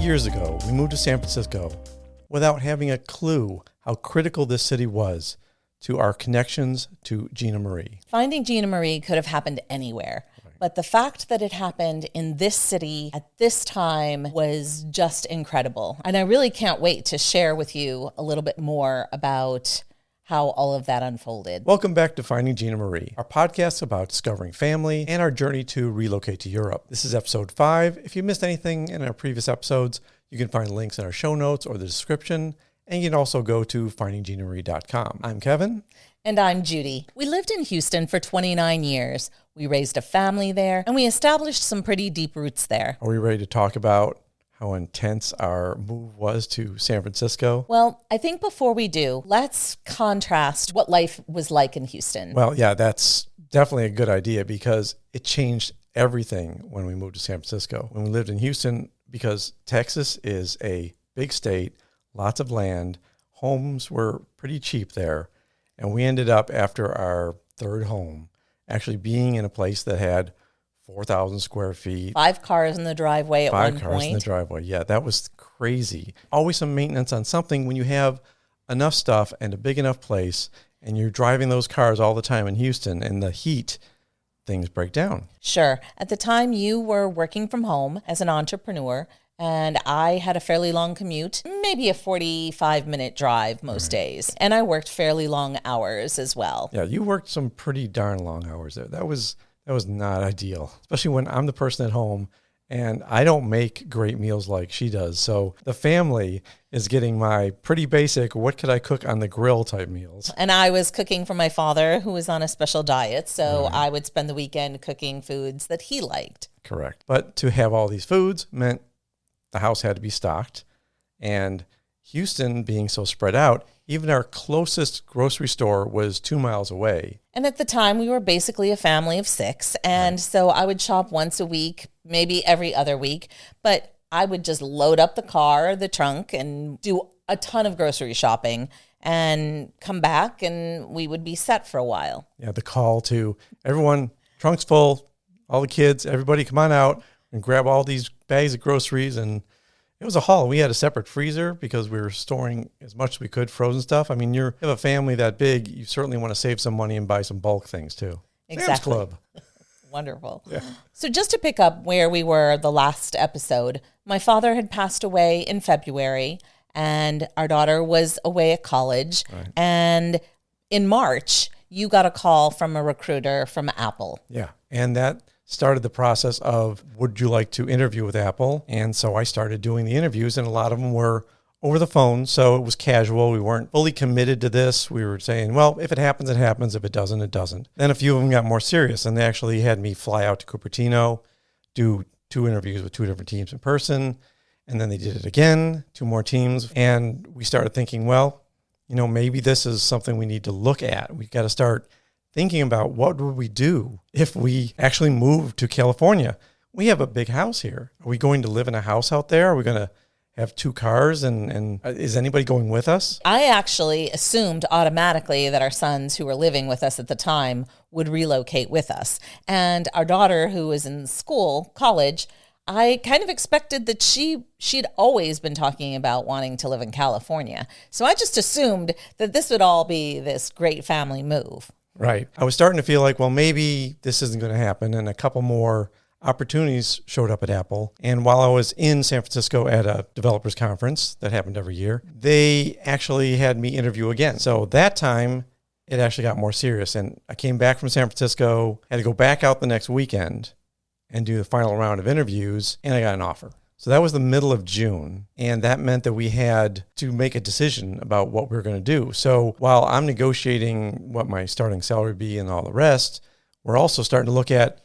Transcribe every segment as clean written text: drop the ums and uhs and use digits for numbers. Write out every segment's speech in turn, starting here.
years ago, we moved to San Francisco without having a clue how critical this city was to our connections to Gina Marie. Finding Gina Marie could have happened anywhere. But the fact that it happened in this city at this time was just incredible. And I really can't wait to share with you a little bit more about how all of that unfolded. Welcome back to Finding Gina Marie, our podcast about discovering family and our journey to relocate to Europe. This is episode 5. If you missed anything in our previous episodes, you can find links in our show notes or the description. And you can also go to findingginamarie.com. I'm Kevin. And I'm Judy. We lived in Houston for 29 years. We raised a family there, and we established some pretty deep roots there. Are we ready to talk about how intense our move was to San Francisco? Well, I think before we do, let's contrast what life was like in Houston. Well, yeah, that's definitely a good idea because it changed everything when we moved to San Francisco. When we lived in Houston, because Texas is a big state, lots of land, homes were pretty cheap there. And we ended up, after our third home, actually being in a place that had 4,000 square feet. 5 cars in the driveway at one point. 5 cars in the driveway. Yeah, that was crazy. Always some maintenance on something when you have enough stuff and a big enough place and you're driving those cars all the time in Houston and the heat, things break down. Sure. At the time, you were working from home as an entrepreneur, and I had a fairly long commute, maybe a 45-minute drive most days. And I worked fairly long hours as well. Yeah, you worked some pretty darn long hours there. That was not ideal, especially when I'm the person at home and I don't make great meals like she does. So the family is getting my pretty basic, what could I cook on the grill type meals. And I was cooking for my father, who was on a special diet. So I would spend the weekend cooking foods that he liked. Correct. But to have all these foods meant the house had to be stocked. And Houston being so spread out, even our closest grocery store was 2 miles away. And at the time, we were basically a family of 6. And so I would shop once a week, maybe every other week. But I would just load up the car, the trunk, and do a ton of grocery shopping and come back, and we would be set for a while. Yeah, the call to everyone, trunk's full, all the kids, everybody come on out and grab all these bags of groceries. And it was a haul. We had a separate freezer because we were storing as much as we could frozen stuff. I mean, you have a family that big, you certainly want to save some money and buy some bulk things too. Exactly. Sam's Club. Wonderful. Yeah. So just to pick up where we were the last episode, my father had passed away in February, and our daughter was away at college. Right. And in March, you got a call from a recruiter from Apple. Yeah. And that started the process of, would you like to interview with Apple? And so I started doing the interviews, and a lot of them were over the phone. So it was casual. We weren't fully committed to this. We were saying, well, if it happens, it happens. If it doesn't, it doesn't. Then a few of them got more serious, and they actually had me fly out to Cupertino, do 2 interviews with 2 different teams in person. And then they did it again, 2 more teams. And we started thinking, well, maybe this is something we need to look at. We've got to start thinking about what would we do if we actually moved to California. We have a big house here. Are we going to live in a house out there? Are we going to have 2 cars? And is anybody going with us? I actually assumed automatically that our sons who were living with us at the time would relocate with us. And our daughter, who was in college, I kind of expected that she'd always been talking about wanting to live in California. So I just assumed that this would all be this great family move. Right. I was starting to feel like, well, maybe this isn't going to happen. And a couple more opportunities showed up at Apple. And while I was in San Francisco at a developers conference that happened every year, they actually had me interview again. So that time, it actually got more serious. And I came back from San Francisco, had to go back out the next weekend and do the final round of interviews, and I got an offer. So that was the middle of June, and that meant that we had to make a decision about what we were going to do. So while I'm negotiating what my starting salary would be and all the rest, we're also starting to look at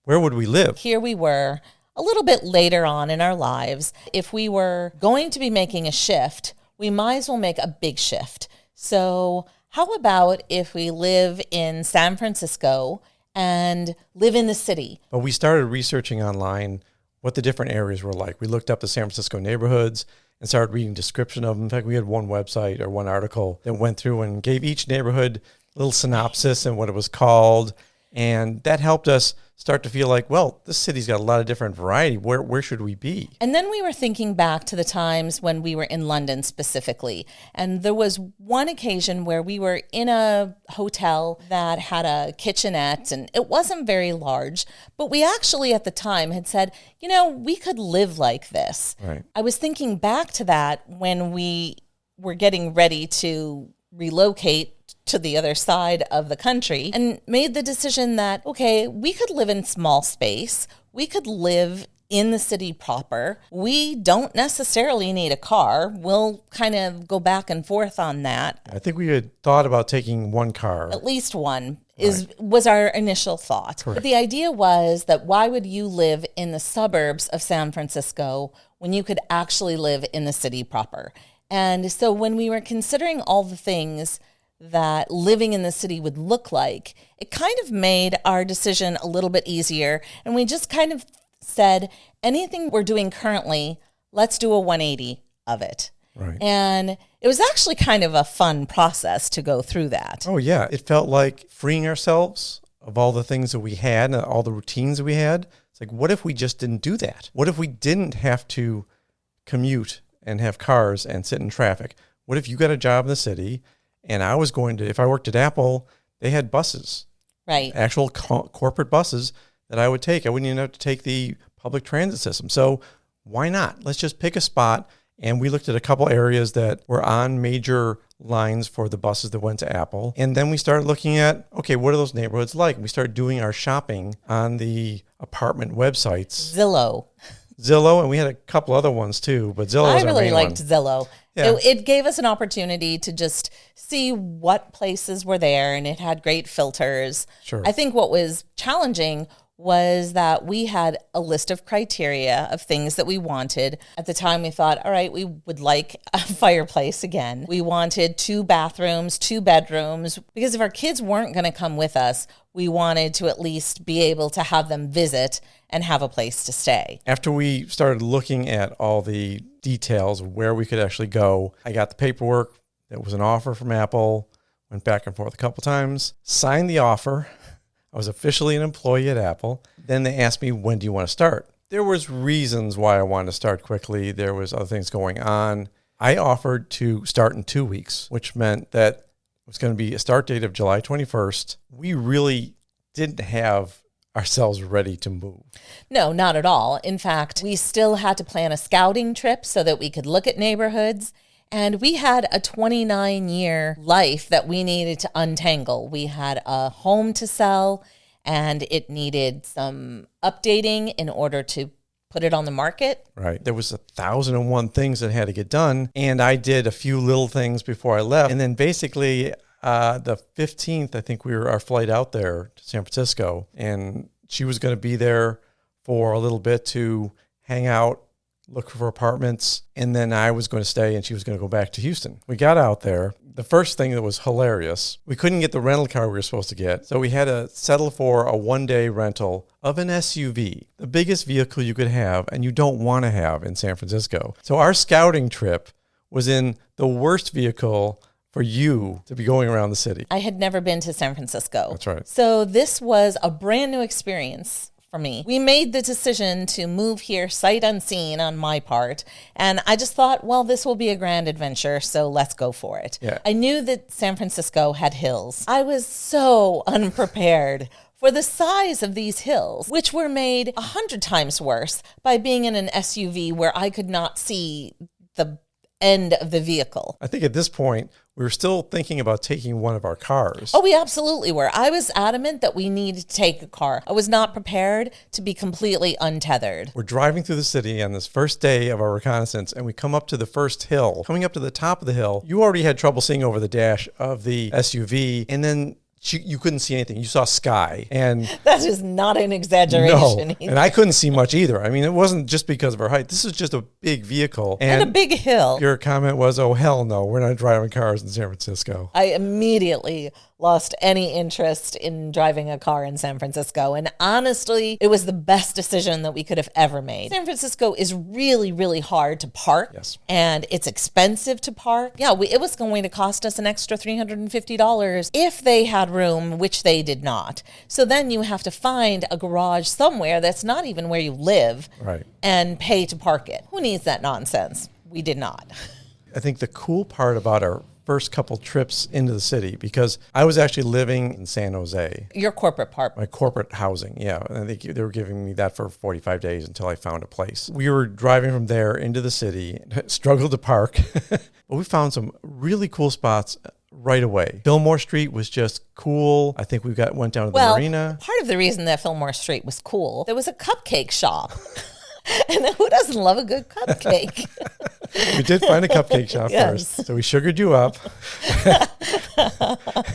where would we live. Here we were a little bit later on in our lives. If we were going to be making a shift, we might as well make a big shift. So how about if we live in San Francisco and live in the city? But we started researching online what the different areas were like. We looked up the San Francisco neighborhoods and started reading description of them. In fact, we had one website or one article that went through and gave each neighborhood a little synopsis and what it was called. And that helped us start to feel like, well, this city's got a lot of different variety. Where should we be? And then we were thinking back to the times when we were in London specifically. And there was one occasion where we were in a hotel that had a kitchenette, and it wasn't very large, but we actually at the time had said, we could live like this. Right. I was thinking back to that when we were getting ready to relocate to the other side of the country and made the decision that, okay, we could live in small space. We could live in the city proper. We don't necessarily need a car. We'll kind of go back and forth on that. I think we had thought about taking one car. At least one was our initial thought. Correct. But the idea was that why would you live in the suburbs of San Francisco when you could actually live in the city proper? And so when we were considering all the things that living in the city would look like, it kind of made our decision a little bit easier. And we just kind of said, anything we're doing currently, let's do a 180 of it. Right. And it was actually kind of a fun process to go through that. Oh, yeah. It felt like freeing ourselves of all the things that we had and all the routines that we had. It's like, what if we just didn't do that? What if we didn't have to commute and have cars and sit in traffic? What if you got a job in the city and I was going to, if I worked at Apple, they had buses, Right. actual corporate buses that I would take. I wouldn't even have to take the public transit system. So why not? Let's just pick a spot. And we looked at a couple areas that were on major lines for the buses that went to Apple. And then we started looking at, okay, what are those neighborhoods like? We started doing our shopping on the apartment websites. Zillow, and we had a couple other ones too, but Zillow was our really main liked one. Zillow. Yeah. It gave us an opportunity to just see what places were there, and it had great filters. Sure. I think what was challenging was that we had a list of criteria of things that we wanted. At the time, we thought, all right, we would like a fireplace again. We wanted 2 bathrooms, 2 bedrooms, because if our kids weren't going to come with us, we wanted to at least be able to have them visit and have a place to stay. After we started looking at all the details of where we could actually go, I got the paperwork. That was an offer from Apple, went back and forth a couple times, signed the offer. I was officially an employee at Apple. Then they asked me, when do you want to start? There was reasons why I wanted to start quickly. There was other things going on. I offered to start in 2 weeks, which meant that it was going to be a start date of July 21st. We really didn't have ourselves ready to move. No, not at all. In fact, we still had to plan a scouting trip so that we could look at neighborhoods. And we had a 29-year life that we needed to untangle. We had a home to sell, and it needed some updating in order to put it on the market. Right. There was 1,001 things that had to get done. And I did a few little things before I left. And then basically the 15th, I think our flight out there to San Francisco. And she was going to be there for a little bit to hang out, look for apartments, and then I was going to stay and she was going to go back to Houston. We got out there. The first thing that was hilarious, we couldn't get the rental car we were supposed to get, so we had to settle for a one-day rental of an SUV, the biggest vehicle you could have and you don't want to have in San Francisco. So our scouting trip was in the worst vehicle for you to be going around the city. I had never been to San Francisco. That's right. So this was a brand new experience for me. We made the decision to move here sight unseen on my part. And I just thought, well, this will be a grand adventure, so let's go for it. Yeah. I knew that San Francisco had hills. I was so unprepared for the size of these hills, which were made 100 times worse by being in an SUV where I could not see the end of the vehicle. I think at this point, we were still thinking about taking one of our cars. Oh, we absolutely were. I was adamant that we needed to take a car. I was not prepared to be completely untethered. We're driving through the city on this first day of our reconnaissance, and we come up to the first hill. Coming up to the top of the hill, you already had trouble seeing over the dash of the SUV, and then you couldn't see anything. You saw sky. And that is not an exaggeration. No, and I couldn't see much either. I mean, it wasn't just because of our height. This is just a big vehicle. And a big hill. Your comment was, oh, hell no, we're not driving cars in San Francisco. I immediately lost any interest in driving a car in San Francisco. And honestly, it was the best decision that we could have ever made. San Francisco is really, really hard to park. Yes. And it's expensive to park. Yeah, it was going to cost us an extra $350 if they had room, which they did not. So then you have to find a garage somewhere that's not even where you live, right, and pay to park it. Who needs that nonsense? We did not. I think the cool part about our first couple trips into the city, because I was actually living in San Jose. Your corporate part. My corporate housing, yeah. I think they were giving me that for 45 days until I found a place. We were driving from there into the city, struggled to park, but we found some really cool spots right away. Fillmore Street was just cool. I think we went down to the marina. Part of the reason that Fillmore Street was cool, there was a cupcake shop. And who doesn't love a good cupcake? We did find a cupcake shop first. So we sugared you up.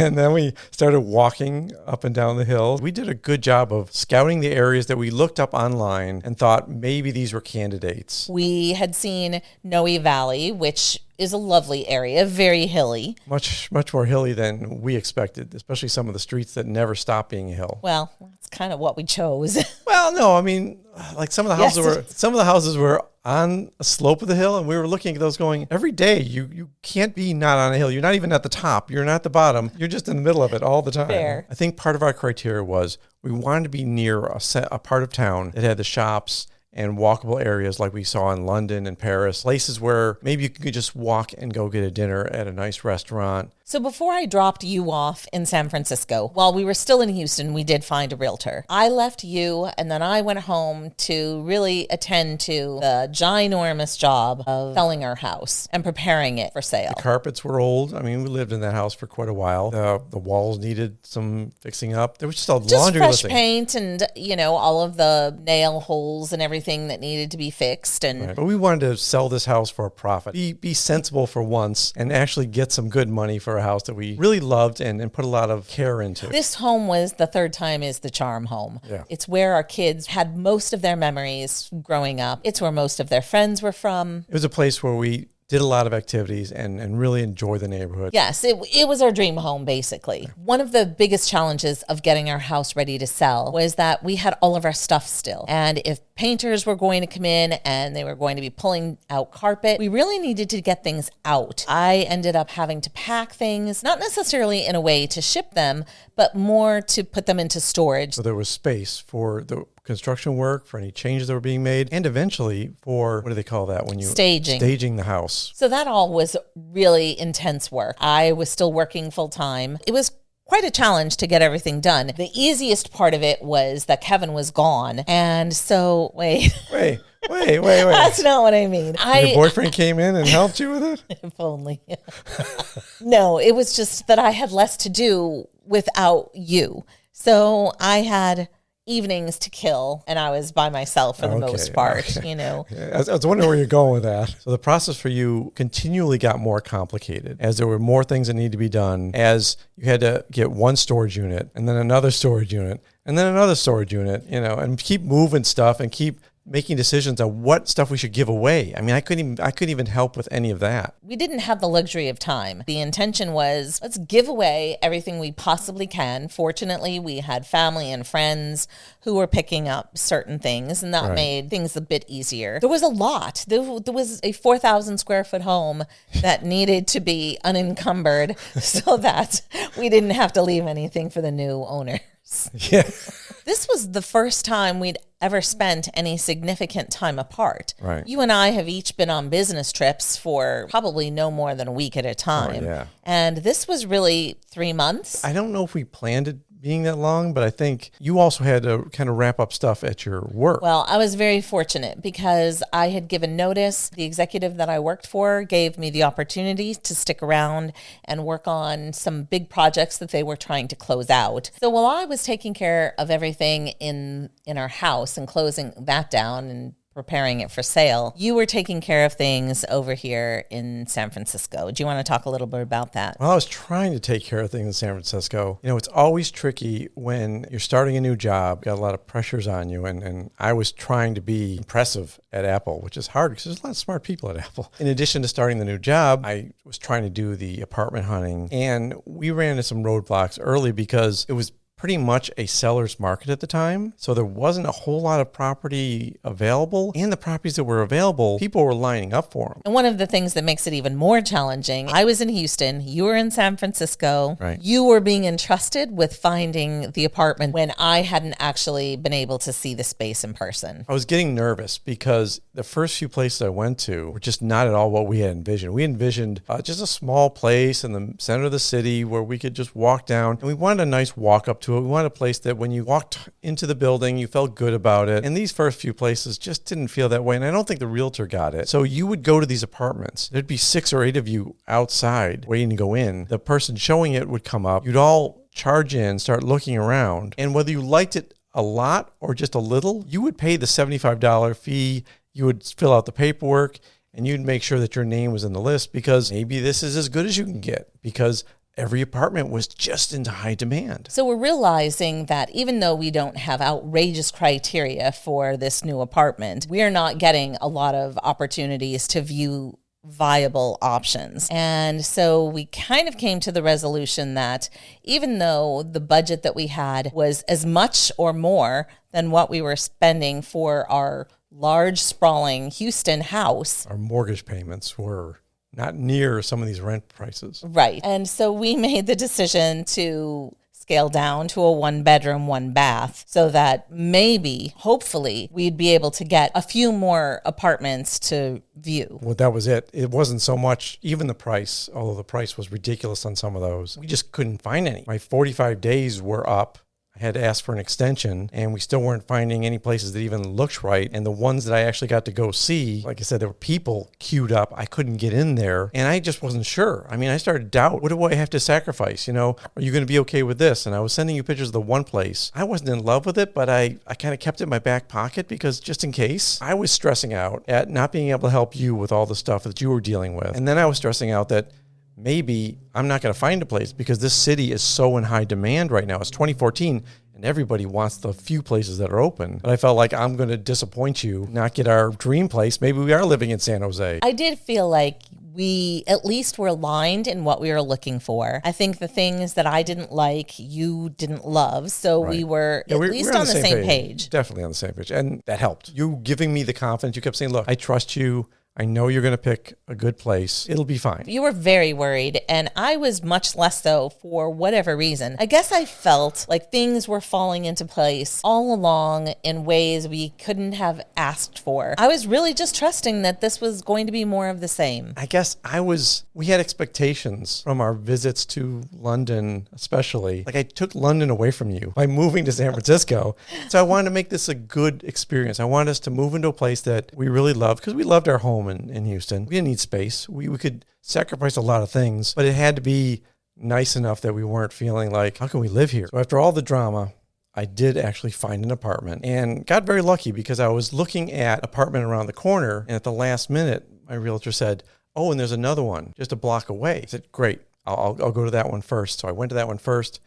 And then we started walking up and down the hill. We did a good job of scouting the areas that we looked up online and thought maybe these were candidates. We had seen Noe Valley, which is a lovely area, very hilly. Much more hilly than we expected, especially some of the streets that never stop being a hill. Well, that's kind of what we chose. Well, no, I mean, like some of the houses were on a slope of the hill, and we were looking at those going, every day you can't be not on a hill. You're not even at the top. You're not at the bottom. You're just in the middle of it all the time. Fair. I think part of our criteria was we wanted to be near a part of town that had the shops and walkable areas like we saw in London and Paris, places where maybe you could just walk and go get a dinner at a nice restaurant. So before I dropped you off in San Francisco, while we were still in Houston, we did find a realtor. I left you, and then I went home to really attend to the ginormous job of selling our house and preparing it for sale. The carpets were old. I mean, we lived in that house for quite a while. The walls needed some fixing up. There was just a laundry fresh listing. Paint and, all of the nail holes and everything that needed to be fixed. And right. But we wanted to sell this house for a profit. Be sensible for once and actually get some good money for a house that we really loved and put a lot of care into. This home was the third time is the charm home. Yeah. It's where our kids had most of their memories growing up. It's where most of their friends were from. It was a place where we did a lot of activities and really enjoyed the neighborhood. Yes, it was our dream home, basically. One of the biggest challenges of getting our house ready to sell was that we had all of our stuff still. And if painters were going to come in and they were going to be pulling out carpet, we really needed to get things out. I ended up having to pack things, not necessarily in a way to ship them, but more to put them into storage. So there was space for the construction work, for any changes that were being made, and eventually for, what do they call that when you staging the house. So that all was really intense work. I was still working full time. It was quite a challenge to get everything done. The easiest part of it was that Kevin was gone. And so, wait. That's not what I mean. Your boyfriend came in and helped you with it? If only. No, it was just that I had less to do without you. So I had evenings to kill, and I was by myself for the most part, I was wondering where you're going with that. So the process for you continually got more complicated as there were more things that needed to be done, as you had to get one storage unit and then another storage unit and then another storage unit, and keep moving stuff and keep making decisions on what stuff we should give away. I mean, I couldn't even help with any of that. We didn't have the luxury of time. The intention was, let's give away everything we possibly can. Fortunately, we had family and friends who were picking up certain things, and that made things a bit easier. There was a lot. There was a 4,000 square foot home that needed to be unencumbered so that we didn't have to leave anything for the new owners. Yeah. This was the first time we'd ever spent any significant time apart. Right. You and I have each been on business trips for probably no more than a week at a time. Oh, yeah. And this was really 3 months. I don't know if we planned it being that long, but I think you also had to kind of wrap up stuff at your work. Well, I was very fortunate because I had given notice. The executive that I worked for gave me the opportunity to stick around and work on some big projects that they were trying to close out. So while I was taking care of everything in our house and closing that down and preparing it for sale, you were taking care of things over here in San Francisco. Do you want to talk a little bit about that? Well, I was trying to take care of things in San Francisco. You know, it's always tricky when you're starting a new job, got a lot of pressures on you. And I was trying to be impressive at Apple, which is hard because there's a lot of smart people at Apple. In addition to starting the new job, I was trying to do the apartment hunting. And we ran into some roadblocks early because it was pretty much a seller's market at the time. So there wasn't a whole lot of property available, and the properties that were available, people were lining up for them. And one of the things that makes it even more challenging, I was in Houston, you were in San Francisco. Right. You were being entrusted with finding the apartment when I hadn't actually been able to see the space in person. I was getting nervous because the first few places I went to were just not at all what we had envisioned. We envisioned just a small place in the center of the city where we could just walk down, and we wanted a nice walk up to it. We wanted a place that when you walked into the building, you felt good about it. And these first few places just didn't feel that way. And I don't think the realtor got it. So you would go to these apartments. There'd be 6 or 8 of you outside waiting to go in. The person showing it would come up. You'd all charge in, start looking around. And whether you liked it a lot or just a little, you would pay the $75 fee. You would fill out the paperwork and you'd make sure that your name was in the list because maybe this is as good as you can get because every apartment was just in high demand. So we're realizing that even though we don't have outrageous criteria for this new apartment, we're not getting a lot of opportunities to view viable options. And so we kind of came to the resolution that even though the budget that we had was as much or more than what we were spending for our large, sprawling Houston house, our mortgage payments were not near some of these rent prices. Right. And so we made the decision to scale down to a 1-bedroom, 1-bath so that maybe, hopefully, we'd be able to get a few more apartments to view. Well, that was it. It wasn't so much even the price, although the price was ridiculous on some of those. We just couldn't find any. My 45 days were up. I had to ask for an extension and we still weren't finding any places that even looked right. And the ones that I actually got to go see, like I said, there were people queued up. I couldn't get in there and I just wasn't sure. I mean, I started to doubt, what do I have to sacrifice? You know, are you going to be okay with this? And I was sending you pictures of the one place. I wasn't in love with it, but I kind of kept it in my back pocket because just in case, I was stressing out at not being able to help you with all the stuff that you were dealing with. And then I was stressing out that maybe I'm not going to find a place because this city is so in high demand right now. It's 2014 and everybody wants the few places that are open. But I felt like I'm going to disappoint you, not get our dream place. Maybe we are living in San Jose. I did feel like we at least were aligned in what we were looking for. I think the things that I didn't like, you didn't love. So Right. we were at least on the same page. Definitely on the same page. And that helped. You giving me the confidence. You kept saying, look, I trust you. I know you're going to pick a good place. It'll be fine. You were very worried, and I was much less so for whatever reason. I guess I felt like things were falling into place all along in ways we couldn't have asked for. I was really just trusting that this was going to be more of the same. I guess we had expectations from our visits to London, especially. Like I took London away from you by moving to San Francisco. So I wanted to make this a good experience. I wanted us to move into a place that we really loved because we loved our home in Houston. We didn't need space. We could sacrifice a lot of things, but it had to be nice enough that we weren't feeling like, how can we live here? So after all the drama, I did actually find an apartment and got very lucky because I was looking at an apartment around the corner and at the last minute, my realtor said, oh, and there's another one just a block away. I said, great, I'll go to that one first. So I went to that one first.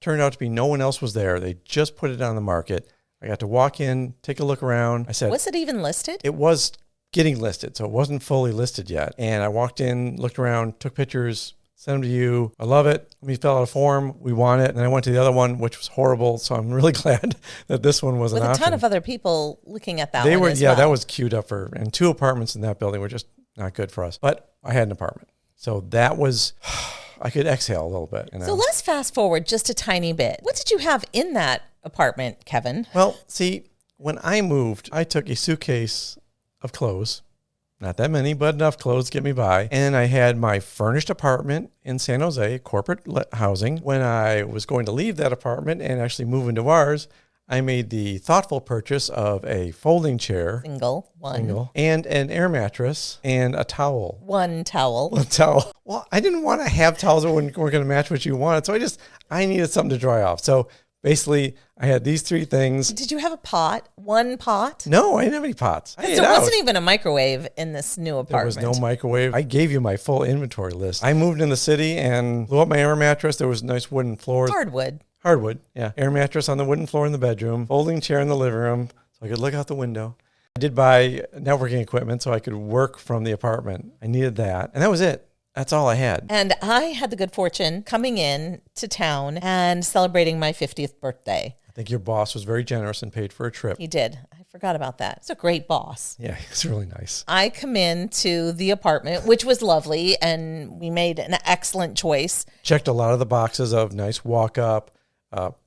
Turned out to be no one else was there. They just put it on the market. I got to walk in, take a look around. I said, was it even listed? It was getting listed, so it wasn't fully listed yet. And I walked in, looked around, took pictures, sent them to you. I love it. We filled out a form. We want it. And then I went to the other one, which was horrible. So I'm really glad that this one was an option. With a ton of other people looking at that one as well. That was queued up for, and 2 apartments in that building were just not good for us. But I had an apartment. So that was, I could exhale a little bit. You know? So let's fast forward just a tiny bit. What did you have in that apartment, Kevin? Well, see, when I moved, I took a suitcase of clothes. Not that many, but enough clothes to get me by. And I had my furnished apartment in San Jose, corporate housing. When I was going to leave that apartment and actually move into ours, I made the thoughtful purchase of a folding chair. Single. And an air mattress and a towel. One towel. Well, I didn't want to have towels that weren't going to match what you wanted. So I needed something to dry off. So basically, I had these 3 things. Did you have a pot? One pot? No, I didn't have any pots. There wasn't even a microwave in this new apartment. There was no microwave. I gave you my full inventory list. I moved in the city and blew up my air mattress. There was nice wooden floors. Hardwood, yeah. Air mattress on the wooden floor in the bedroom, folding chair in the living room so I could look out the window. I did buy networking equipment so I could work from the apartment. I needed that. And that was it. That's all I had. And I had the good fortune coming in to town and celebrating my 50th birthday. I think your boss was very generous and paid for a trip. He did. I forgot about that. He's a great boss. Yeah, he's really nice. I come into the apartment, which was lovely, and we made an excellent choice. Checked a lot of the boxes of nice walk up,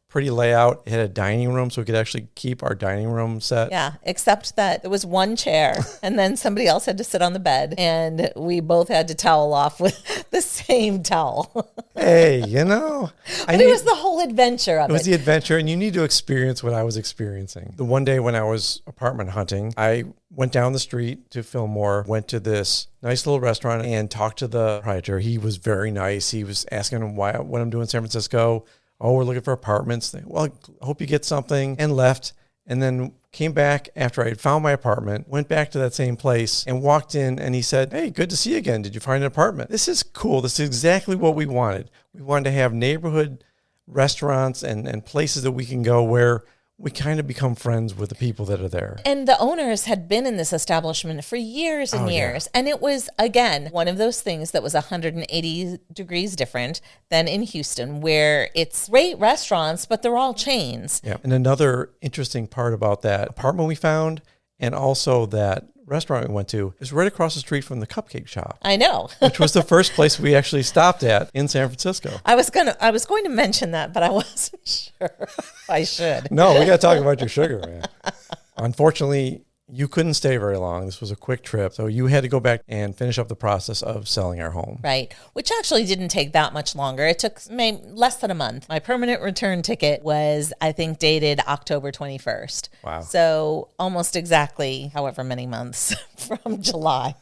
pretty layout. It had a dining room, so we could actually keep our dining room set. Yeah, except that there was one chair, and then somebody else had to sit on the bed, and we both had to towel off with the same towel. Hey, you know. It was the whole adventure of it. It was the adventure, and you need to experience what I was experiencing. The one day when I was apartment hunting, I went down the street to Fillmore, went to this nice little restaurant and talked to the proprietor. He was very nice. He was asking what I'm doing in San Francisco. Oh, we're looking for apartments. Well, I hope you get something, and left. And then came back after I had found my apartment, went back to that same place and walked in, and he said, hey, good to see you again. Did you find an apartment? This is cool. This is exactly what we wanted. We wanted to have neighborhood restaurants and places that we can go where we kind of become friends with the people that are there. And the owners had been in this establishment for years and years. Yeah. And it was, again, one of those things that was 180 degrees different than in Houston, where it's great restaurants, but they're all chains. Yeah. And another interesting part about that apartment we found, and also that restaurant we went to, is right across the street from the cupcake shop. I know. Which was the first place we actually stopped at in San Francisco. I was going to mention that, but I wasn't sure if I should. No, we got to talk about your sugar, man. Unfortunately, you couldn't stay very long. This was a quick trip. So you had to go back and finish up the process of selling our home. Right. Which actually didn't take that much longer. It took maybe less than a month. My permanent return ticket was, I think, dated October 21st. Wow. So almost exactly however many months from July.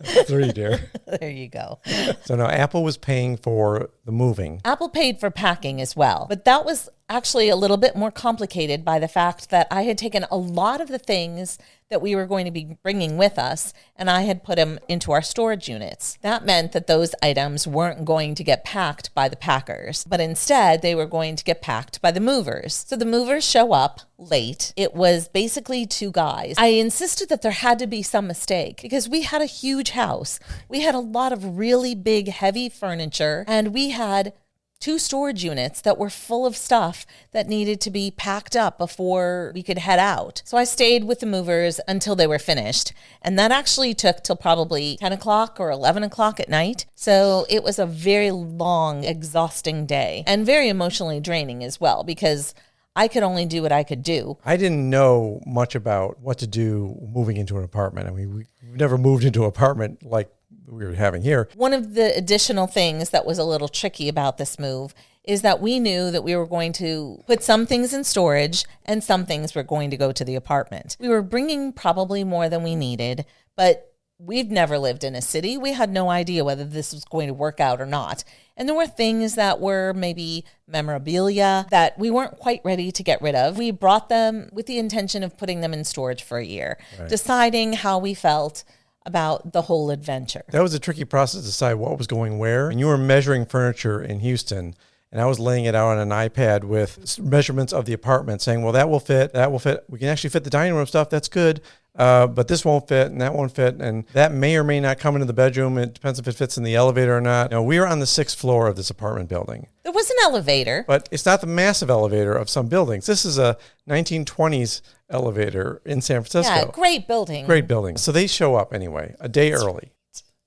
3, dear. There you go. So now Apple was paying for the moving. Apple paid for packing as well. But that was actually a little bit more complicated by the fact that I had taken a lot of the things that we were going to be bringing with us, and I had put them into our storage units. That meant that those items weren't going to get packed by the packers, but instead they were going to get packed by the movers. So the movers show up late. It was basically 2 guys. I insisted that there had to be some mistake because we had a huge house. We had a lot of really big, heavy furniture, and we had 2 storage units that were full of stuff that needed to be packed up before we could head out. So I stayed with the movers until they were finished. And that actually took till probably 10 o'clock or 11 o'clock at night. So it was a very long, exhausting day and very emotionally draining as well, because I could only do what I could do. I didn't know much about what to do moving into an apartment. I mean, we've never moved into an apartment like we were having here. One of the additional things that was a little tricky about this move is that we knew that we were going to put some things in storage and some things were going to go to the apartment. We were bringing probably more than we needed, but we've never lived in a city. We had no idea whether this was going to work out or not. And there were things that were maybe memorabilia that we weren't quite ready to get rid of. We brought them with the intention of putting them in storage for a year, deciding how we felt about the whole adventure. That was a tricky process to decide what was going where. And you were measuring furniture in Houston, and I was laying it out on an iPad with measurements of the apartment, saying, well, that will fit, that will fit. We can actually fit the dining room stuff. That's good. But this won't fit and that won't fit. And that may or may not come into the bedroom. It depends if it fits in the elevator or not. You know, we were on the 6th floor of this apartment building. There was an elevator. But it's not the massive elevator of some buildings. This is a 1920s elevator in San Francisco. Yeah, great building. Great building. So they show up anyway, a day early.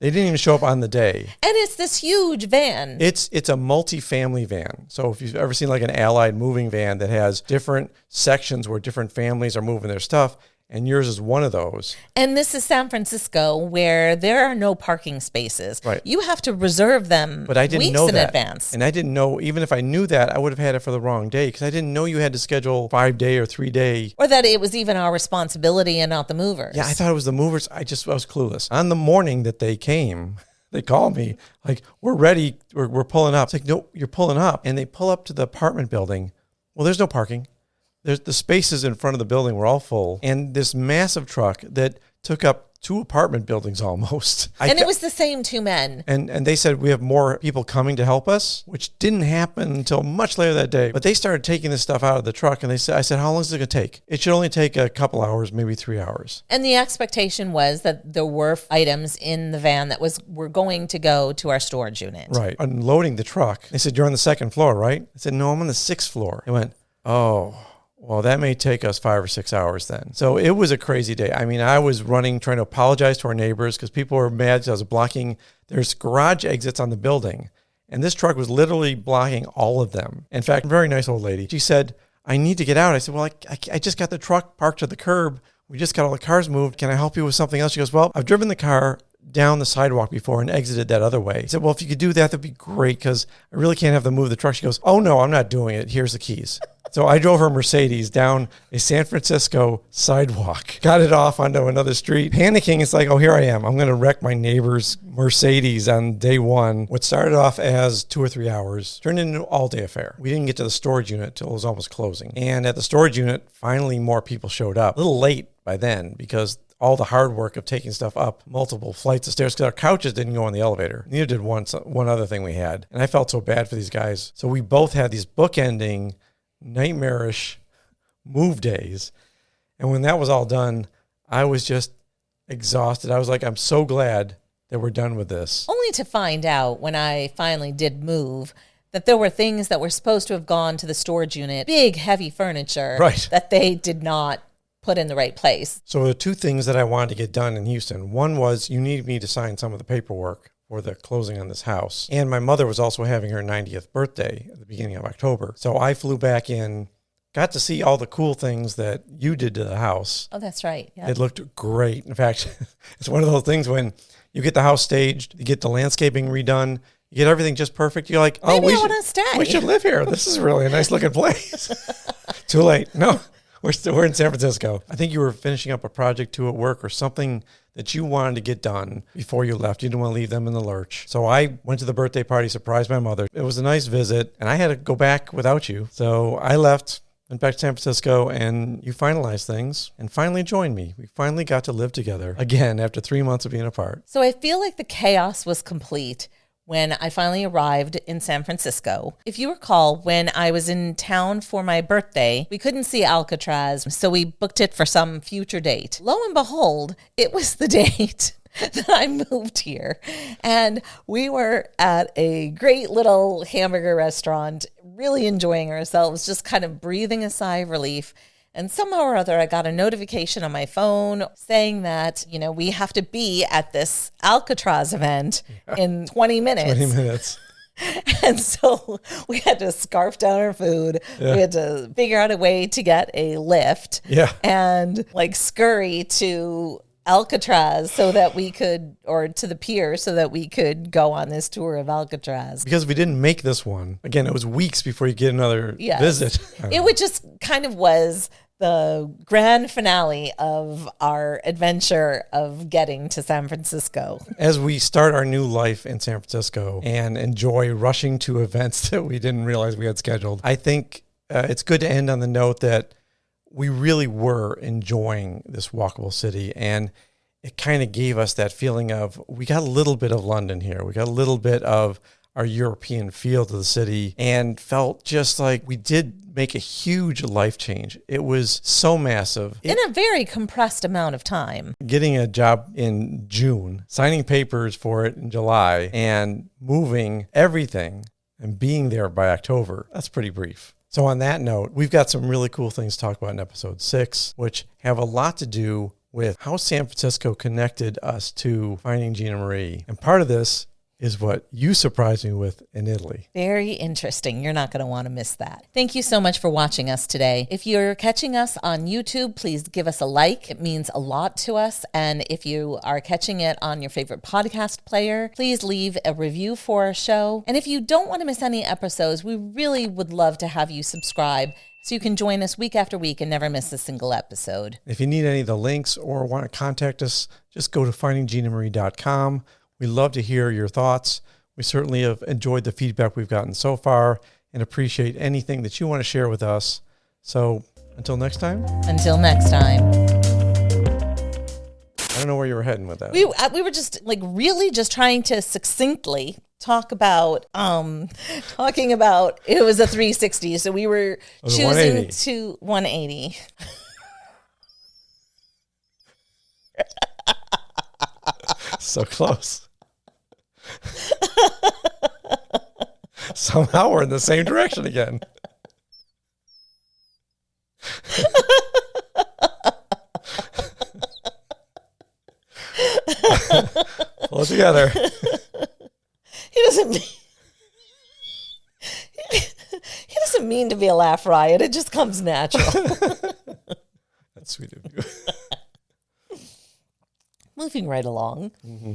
They didn't even show up on the day. And it's this huge van. It's a multi-family van. So if you've ever seen like an Allied moving van that has different sections where different families are moving their stuff, and yours is one of those. And this is San Francisco, where there are no parking spaces. Right. You have to reserve them but I didn't weeks know in that. advance. And I didn't know, even if I knew that, I would have had it for the wrong day, because I didn't know you had to schedule 5-day or 3-day. Or that it was even our responsibility and not the movers. Yeah, I thought it was the movers. I was clueless. On the morning that they came, They call me like, we're ready. We're pulling up. It's like, no, you're pulling up. And they pull up to the apartment building. Well, there's no parking. There's the spaces in front of the building were all full. And this massive truck that took up 2 apartment buildings almost. And it was the same 2 men. And they said, we have more people coming to help us, which didn't happen until much later that day. But they started taking this stuff out of the truck. And I said, how long is it going to take? It should only take a couple hours, maybe 3 hours. And the expectation was that there were items in the van that were going to go to our storage unit. Right. Unloading the truck. They said, you're on the 2nd floor, right? I said, no, I'm on the 6th floor. They went, oh, well, that may take us 5 or 6 hours then. So it was a crazy day. I mean, I was running, trying to apologize to our neighbors because people were mad because I was blocking. There's garage exits on the building. And this truck was literally blocking all of them. In fact, a very nice old lady. She said, I need to get out. I said, well, I just got the truck parked to the curb. We just got all the cars moved. Can I help you with something else? She goes, well, I've driven the car down the sidewalk before and exited that other way. I said, well, if you could do that, that'd be great because I really can't have them move the truck. She goes, oh, no, I'm not doing it. Here's the keys. So I drove her Mercedes down a San Francisco sidewalk, got it off onto another street, panicking. It's like, oh, here I am. I'm going to wreck my neighbor's Mercedes on day one. What started off as 2 or 3 hours turned into an all-day affair. We didn't get to the storage unit till it was almost closing. And at the storage unit, finally more people showed up. A little late by then because all the hard work of taking stuff up multiple flights of stairs because our couches didn't go on the elevator. Neither did one other thing we had. And I felt so bad for these guys. So we both had these bookending, nightmarish move days. And when that was all done, I was just exhausted. I was like, I'm so glad that we're done with this. Only to find out when I finally did move that there were things that were supposed to have gone to the storage unit, big, heavy furniture, right, that they did not put in the right place. So the 2 things that I wanted to get done in Houston. One was you needed me to sign some of the paperwork for the closing on this house. And my mother was also having her 90th birthday at the beginning of October. So I flew back in, got to see all the cool things that you did to the house. Oh, that's right. Yeah. It looked great. In fact, it's one of those things when you get the house staged, you get the landscaping redone, you get everything just perfect. You're like, oh, maybe I want to stay. We should live here. This is really a nice looking place. Too late. No. We're in San Francisco. I think you were finishing up a project too at work or something that you wanted to get done before you left. You didn't want to leave them in the lurch. So I went to the birthday party, surprised my mother. It was a nice visit, and I had to go back without you. So I left, went back to San Francisco, and you finalized things and finally joined me. We finally got to live together again after 3 months of being apart. So I feel like the chaos was complete when I finally arrived in San Francisco. If you recall, when I was in town for my birthday, we couldn't see Alcatraz, so we booked it for some future date. Lo and behold, it was the date that I moved here. And we were at a great little hamburger restaurant, really enjoying ourselves, just kind of breathing a sigh of relief. And somehow or other, I got a notification on my phone saying that, we have to be at this Alcatraz event in 20 minutes. 20 minutes. And so we had to scarf down our food. Yeah. We had to figure out a way to get a lift. Yeah. And scurry to Alcatraz so that we could, or to the pier so that we could go on this tour of Alcatraz. Because we didn't make this one. Again, it was weeks before you get another visit. It would just kind of was the grand finale of our adventure of getting to San Francisco. As we start our new life in San Francisco and enjoy rushing to events that we didn't realize we had scheduled, I think it's good to end on the note that we really were enjoying this walkable city, and it kind of gave us that feeling of we got a little bit of London here. We got a little bit of our European feel to the city and felt just like we did make a huge life change. It was so massive. In a very compressed amount of time. Getting a job in June, signing papers for it in July, and moving everything and being there by October, that's pretty brief. So on that note, we've got some really cool things to talk about in episode 6, which have a lot to do with how San Francisco connected us to Finding Gina Marie. And part of this is what you surprised me with in Italy. Very interesting. You're not going to want to miss that. Thank you so much for watching us today. If you're catching us on YouTube, please give us a like. It means a lot to us. And if you are catching it on your favorite podcast player, please leave a review for our show. And if you don't want to miss any episodes, we really would love to have you subscribe so you can join us week after week and never miss a single episode. If you need any of the links or want to contact us, just go to findingginamarie.com. We love to hear your thoughts. We certainly have enjoyed the feedback we've gotten so far and appreciate anything that you want to share with us. So until next time. Until next time. I don't know where you were heading with that. We were just like really just trying to succinctly talk about talking about it was a 360. So we were choosing 180. to 180. So close. Somehow we're in the same direction again. Pull it together. He doesn't mean to be a laugh riot. It just comes natural. That's sweet of you. Moving right along. Mm-hmm.